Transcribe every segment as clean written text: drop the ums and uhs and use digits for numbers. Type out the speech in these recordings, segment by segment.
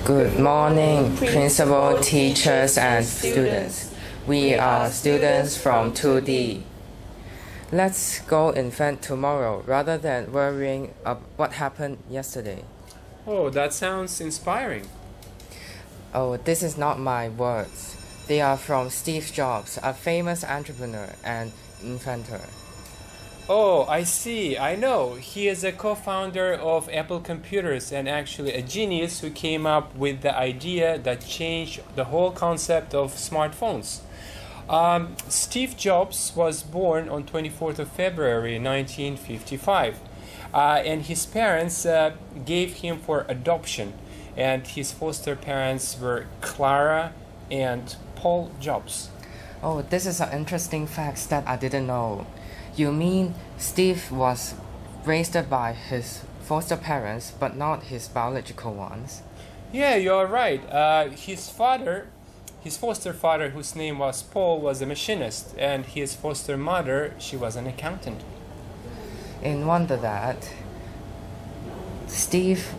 Good morning, principal, teachers, and students. We are students from 2D. Let's go invent tomorrow rather than worrying about what happened yesterday. Oh, that sounds inspiring. Oh, this is not my words. They are from Steve Jobs, a famous entrepreneur and inventor. Oh, I see. I know. He is a co-founder of Apple Computers and actually a genius who came up with the idea that changed the whole concept of smartphones. Steve Jobs was born on 24th of February 1955, and his parents gave him for adoption, and his foster parents were Clara and Paul Jobs. Oh, this is an interesting fact that I didn't know. You mean Steve was raised by his foster parents, but not his biological ones? Yeah, you're right. His foster father, whose name was Paul, was a machinist, and his foster mother, she was an accountant. In wonder that Steve's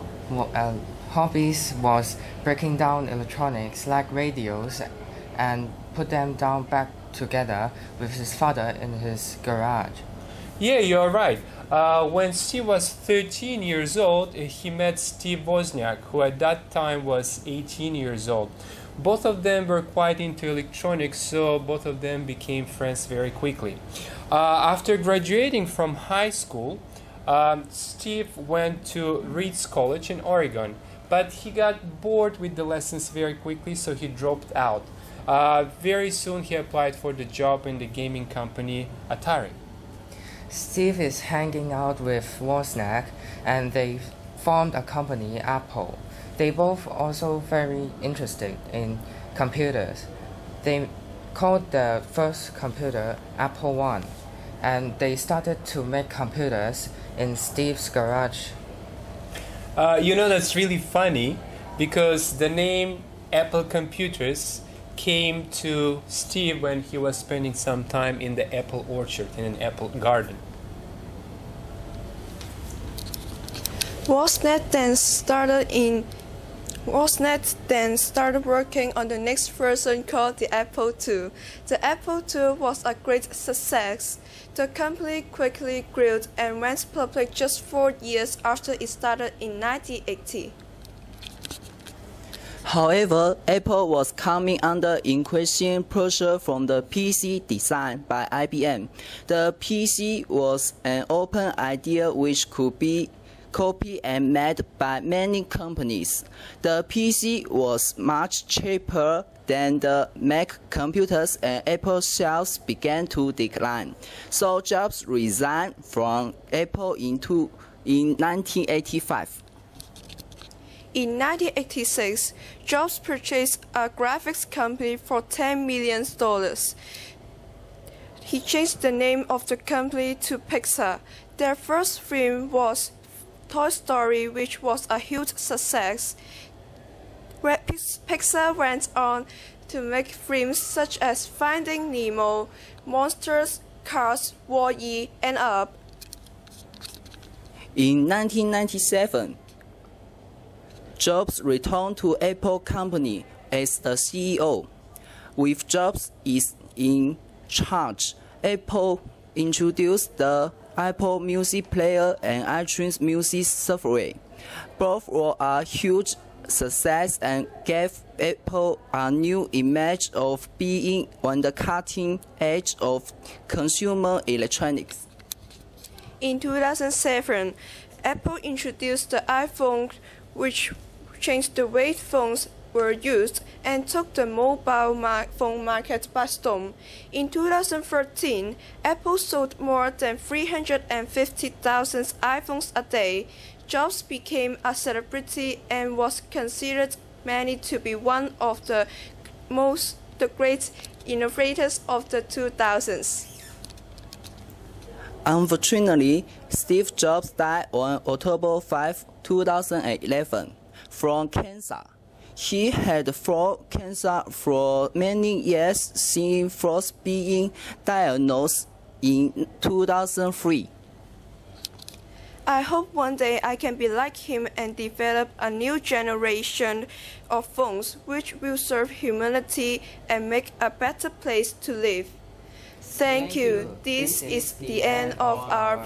hobbies was breaking down electronics like radios and put them down back together with his father in his garage. Yeah, you're right. When Steve was 13 years old, he met Steve Wozniak, who at that time was 18 years old. Both of them were quite into electronics, so both of them became friends very quickly. After graduating from high school, Steve went to Reed's College in Oregon, but he got bored with the lessons very quickly, so he dropped out. Very soon he applied for the job in the gaming company Atari. Steve is hanging out with Wozniak and they formed a company, Apple. They both also very interested in computers. They called the first computer Apple I, and they started to make computers in Steve's garage. That's really funny because the name Apple Computers came to Steve when he was spending some time in the apple orchard, in an apple garden. Wozniak then started working on the next version called the Apple II. The Apple II was a great success. The company quickly grew and went public just 4 years after it started in 1980. However, Apple was coming under increasing pressure from the PC design by IBM. The PC was an open idea which could be copied and made by many companies. The PC was much cheaper than the Mac computers and Apple sales began to decline. So Jobs resigned from Apple in 1985. In 1986, Jobs purchased a graphics company for $10 million. He changed the name of the company to Pixar. Their first film was Toy Story, which was a huge success. Pixar went on to make films such as Finding Nemo, Monsters, Cars, Wall-E, and Up. In 1997, Jobs returned to Apple Company as the CEO. With Jobs in charge, Apple introduced the Apple Music Player and iTunes Music software. Both were a huge success and gave Apple a new image of being on the cutting edge of consumer electronics. In 2007, Apple introduced the iPhone, which changed the way phones were used and took the mobile phone market by storm. In 2013, Apple sold more than 350,000 iPhones a day. Jobs became a celebrity and was considered many to be one of the great innovators of the 2000s. Unfortunately, Steve Jobs died on October 5, 2011, from cancer. He had fought cancer for many years since first being diagnosed in 2003. I hope one day I can be like him and develop a new generation of phones which will serve humanity and make a better place to live. Thank you. This is the end of our